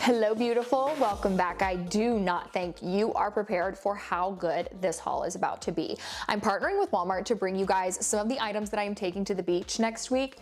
Hello beautiful, welcome back. I do not think you are prepared for how good this haul is about to be. I'm partnering with Walmart to bring you guys some of the items that I am taking to the beach next week.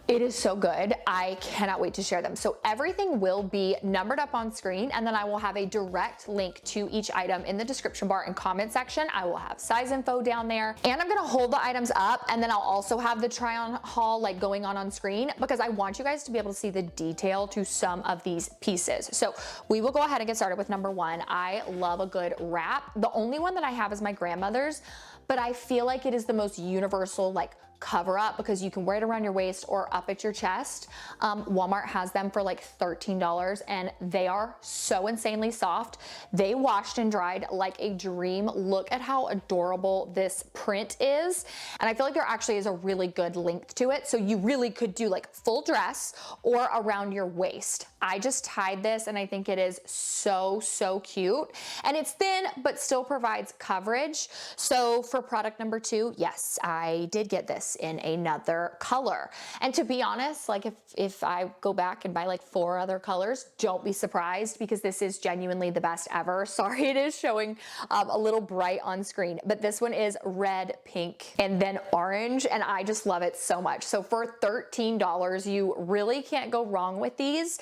It is so good. I cannot wait to share them. So everything will be numbered up on screen, and then I will have a direct link to each item in the description bar and comment section. I will have size info down there, and I'm gonna hold the items up, and then I'll also have the try on haul like going on screen, because I want you guys to be able to see the detail to some of these pieces. So we will go ahead and get started with number one. I love a good wrap. The only one that I have is my grandmother's, but I feel like it is the most universal like cover up, because you can wear it around your waist or up at your chest. Walmart has them for like $13 and they are so insanely soft. They washed and dried like a dream. Look at how adorable this print is. And I feel like there actually is a really good length to it. So you really could do like full dress or around your waist. I just tied this and I think it is so cute. And it's thin, but still provides coverage. So for product number two, yes, I did get this in another color. And to be honest, like if I go back and buy like 4 other colors, don't be surprised, because this is genuinely the best ever. Sorry, it is showing a little bright on screen, but this one is red, pink, and then orange, and I just love it so much. So for $13, you really can't go wrong with these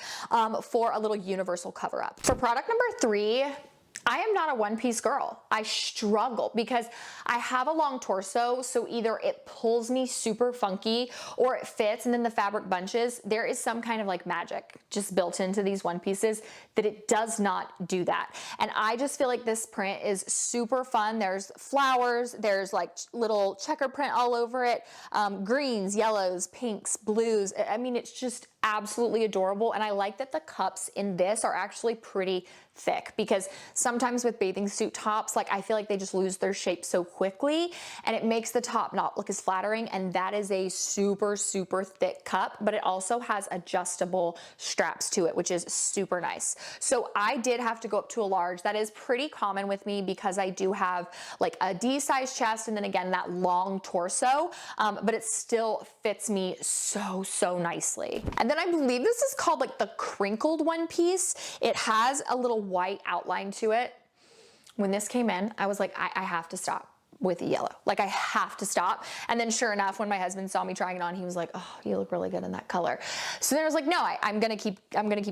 for a little universal cover up. For product number three, I am not a one-piece girl. I struggle because I have a long torso, so either it pulls me super funky or it fits, and then the fabric bunches. There is some kind of like magic just built into these one pieces that it does not do that. And I just feel like this print is super fun. There's flowers, there's like little checker print all over it, greens, yellows, pinks, blues. I mean, it's just absolutely adorable. And I like that the cups in this are actually pretty thick, because sometimes with bathing suit tops, like I feel like they just lose their shape so quickly, and it makes the top not look as flattering. And that is a super thick cup, but it also has adjustable straps to it, which is super nice. So I did have to go up to a large. That is pretty common with me because I do have like a D size chest, and then again that long torso, but it still fits me so nicely. And then I believe this is called like the crinkled one piece. It has a little white outline to it. When this came in, I was like, I have to stop with the yellow. Like I have to stop. And then sure enough, when my husband saw me trying it on, he was like, oh, you look really good in that color. So then I was like, no, I'm gonna keep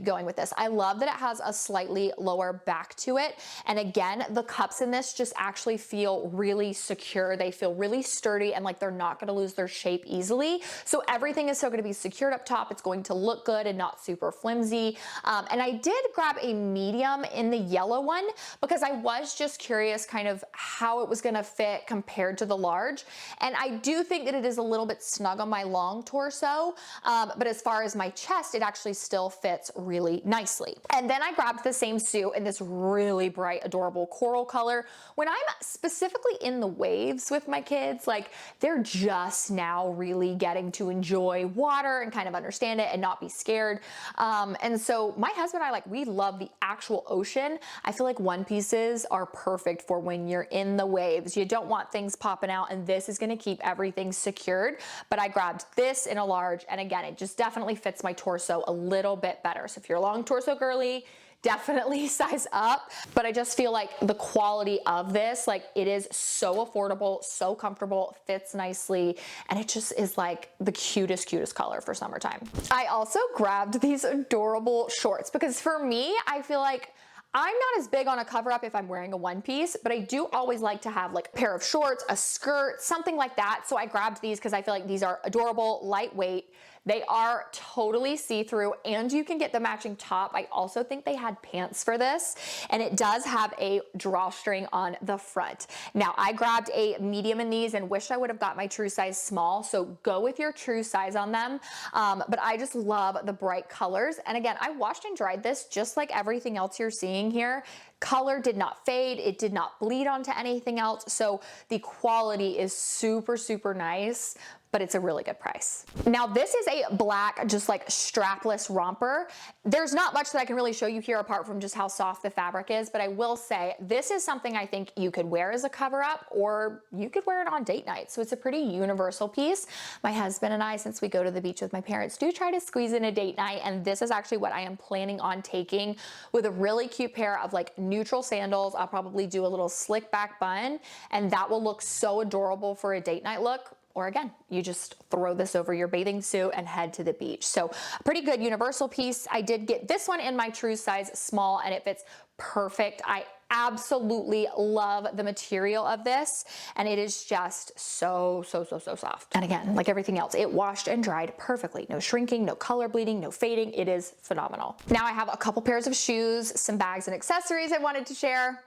going with this. I love that it has a slightly lower back to it. And again, the cups in this just actually feel really secure. They feel really sturdy and like they're not gonna lose their shape easily. So everything is still gonna be secured up top. It's going to look good and not super flimsy. And I did grab a medium in the yellow one because I was just curious kind of how it was gonna fit compared to the large. And I do think that it is a little bit snug on my long torso, but as far as my chest, it actually still fits really nicely. And then I grabbed the same suit in this really bright, adorable coral color. When I'm specifically in the waves with my kids, like they're just now really getting to enjoy water and kind of understand it and not be scared. And so my husband and I, like, we love the actual ocean. I feel like one pieces are perfect for when you're in the waves. You don't want things popping out, and this is going to keep everything secured. But I grabbed this in a large, and again, it just definitely fits my torso a little bit better. So if you're a long torso girly, definitely size up. But I just feel like the quality of this, like it is so affordable, so comfortable, fits nicely, and it just is like the cutest color for summertime. I also grabbed these adorable shorts because for me, I feel like I'm not as big on a cover up if I'm wearing a one piece, but I do always like to have like a pair of shorts, a skirt, something like that. So I grabbed these because I feel like these are adorable, lightweight. They are totally see-through, and you can get the matching top. I also think they had pants for this, and it does have a drawstring on the front. Now, I grabbed a medium in these and wish I would have got my true size small, so go with your true size on them. But I just love the bright colors. And again, I washed and dried this just like everything else you're seeing here. Color did not fade, it did not bleed onto anything else, so the quality is super nice. but it's a really good price. Now this is a black, just like strapless romper. There's not much that I can really show you here apart from just how soft the fabric is, but I will say this is something I think you could wear as a cover up, or you could wear it on date night. So it's a pretty universal piece. My husband and I, since we go to the beach with my parents, do try to squeeze in a date night, and this is actually what I am planning on taking with a really cute pair of like neutral sandals. I'll probably do a little slick back bun, and that will look so adorable for a date night look. Or again, you just throw this over your bathing suit and head to the beach. So a pretty good universal piece. I did get this one in my true size small, and it fits perfect. I absolutely love the material of this, and it is just so soft. And again, like everything else, it washed and dried perfectly. No shrinking, no color bleeding, no fading. It is phenomenal. Now I have a couple pairs of shoes, some bags and accessories I wanted to share.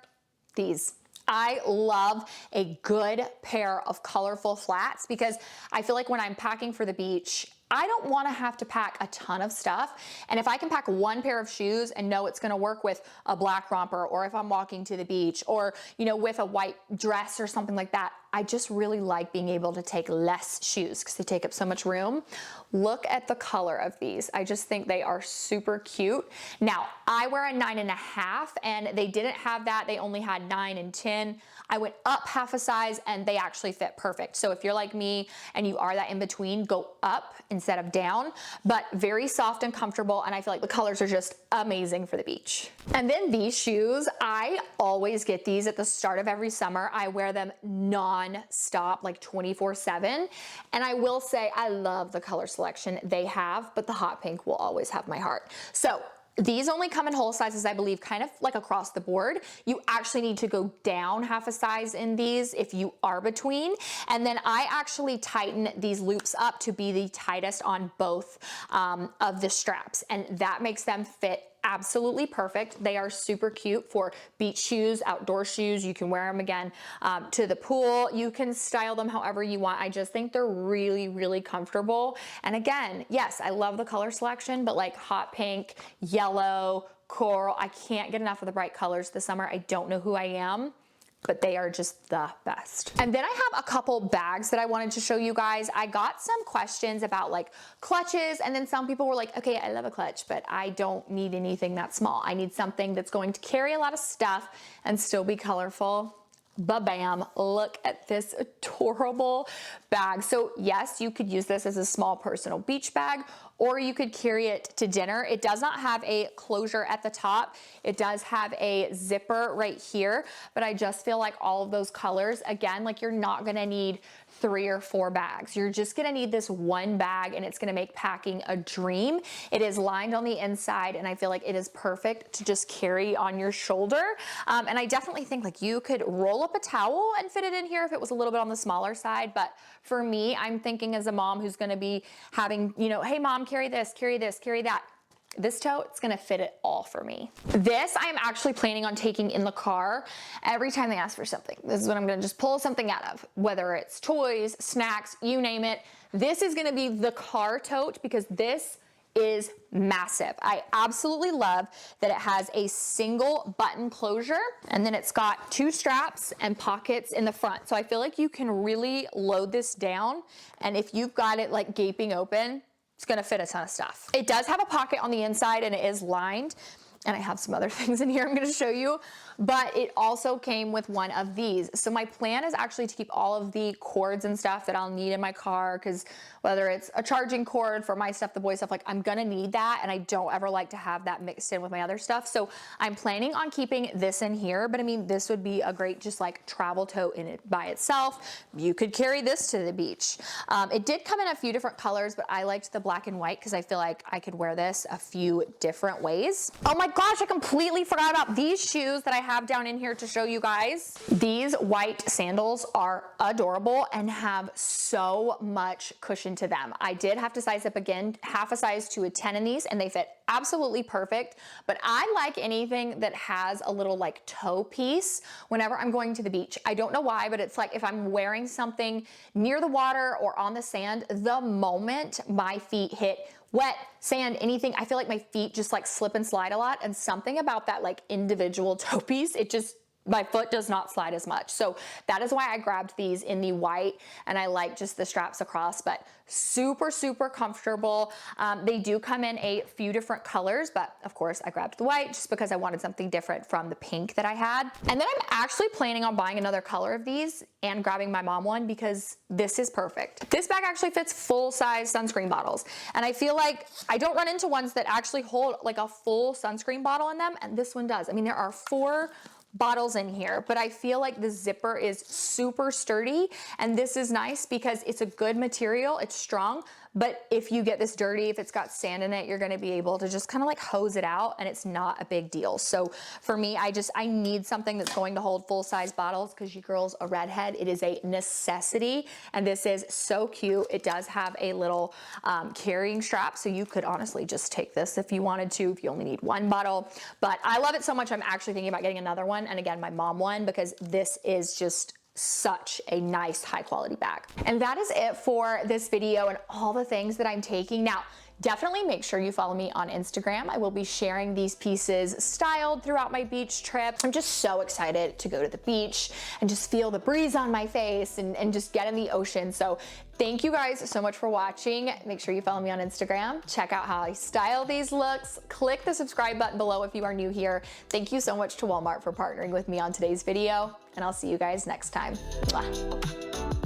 These. I love a good pair of colorful flats because I feel like when I'm packing for the beach, I don't want to have to pack a ton of stuff. And if I can pack one pair of shoes and know it's going to work with a black romper, or if I'm walking to the beach, or, you know, with a white dress or something like that, I just really like being able to take less shoes because they take up so much room. Look at the color of these. I just think they are super cute. Now, I wear a 9.5 and they didn't have that. They only had 9 and 10. I went up half a size and they actually fit perfect. So if you're like me and you are that in between, go up instead of down, but very soft and comfortable. And I feel like the colors are just amazing for the beach. And then these shoes, I always get these at the start of every summer. I wear them non-stop, like 24/7. And I will say, I love the color selection they have, but the hot pink will always have my heart. So these only come in whole sizes, I believe, kind of like across the board. You actually need to go down half a size in these if you are between. And then I actually tighten these loops up to be the tightest on both of the straps. And that makes them fit absolutely perfect. They are super cute for beach shoes, outdoor shoes. You can wear them again to the pool. You can style them however you want. I just think they're really comfortable. And again, yes, I love the color selection, but like hot pink, yellow, coral, I can't get enough of the bright colors this summer. I don't know who I am, but they are just the best. And then I have a couple bags that I wanted to show you guys. I got some questions about like clutches, and then some people were like, okay, I love a clutch, but I don't need anything that small. I need something that's going to carry a lot of stuff and still be colorful. Ba-bam, look at this adorable bag. So yes, you could use this as a small personal beach bag, or you could carry it to dinner. It does not have a closure at the top. It does have a zipper right here, but I just feel like all of those colors, again, like you're not gonna need 3 or 4 bags. You're just gonna need this one bag, and it's gonna make packing a dream. It is lined on the inside, and I feel like it is perfect to just carry on your shoulder. And I definitely think like you could roll up a towel and fit it in here if it was a little bit on the smaller side. But for me, I'm thinking as a mom who's gonna be having, you know, hey mom, carry this, carry that. This tote, it's gonna fit it all for me. This I'm actually planning on taking in the car every time they ask for something. This is what I'm gonna just pull something out of, whether it's toys, snacks, you name it. This is gonna be the car tote because this is massive. I absolutely love that it has a single button closure, and then it's got 2 straps and pockets in the front. So I feel like you can really load this down, and if you've got it like gaping open, it's gonna fit a ton of stuff. It does have a pocket on the inside, and it is lined. And I have some other things in here I'm gonna show you, but it also came with one of these. So my plan is actually to keep all of the cords and stuff that I'll need in my car, because whether it's a charging cord for my stuff, the boy stuff, like I'm gonna need that, and I don't ever like to have that mixed in with my other stuff. So I'm planning on keeping this in here, but I mean, this would be a great just like travel tote in it by itself. You could carry this to the beach. It did come in a few different colors, but I liked the black and white because I feel like I could wear this a few different ways. Oh my gosh, I completely forgot about these shoes that I have down in here to show you guys. These white sandals are adorable and have so much cushion to them. I did have to size up again, half a size to a 10 in these, and they fit absolutely perfect. But I like anything that has a little like toe piece whenever I'm going to the beach. I don't know why, but it's like if I'm wearing something near the water or on the sand, the moment my feet hit wet, sand, anything, I feel like my feet just like slip and slide a lot, and something about that like individual toe piece, it just my foot does not slide as much. So that is why I grabbed these in the white, and I like just the straps across, but super, super comfortable. They do come in a few different colors, but of course I grabbed the white just because I wanted something different from the pink that I had. And then I'm actually planning on buying another color of these and grabbing my mom one because this is perfect. This bag actually fits full-size sunscreen bottles. And I feel like I don't run into ones that actually hold like a full sunscreen bottle in them, and this one does. I mean, there are 4 bottles in here, but I feel like the zipper is super sturdy, and this is nice because it's a good material, it's strong, but if you get this dirty, if it's got sand in it, you're gonna be able to just kind of like hose it out, and it's not a big deal. So for me, I need something that's going to hold full-size bottles because your girl's a redhead. It is a necessity, and this is so cute. It does have a little carrying strap, so you could honestly just take this if you wanted to, if you only need 1 bottle. But I love it so much, I'm actually thinking about getting another one, and again, my mom one, because this is just such a nice high quality bag. And that is it for this video and all the things that I'm taking. Now, definitely make sure you follow me on Instagram. I will be sharing these pieces styled throughout my beach trip. I'm just so excited to go to the beach and just feel the breeze on my face and just get in the ocean. So thank you guys so much for watching. Make sure you follow me on Instagram. Check out how I style these looks. Click the subscribe button below if you are new here. Thank you so much to Walmart for partnering with me on today's video, and I'll see you guys next time. Mwah.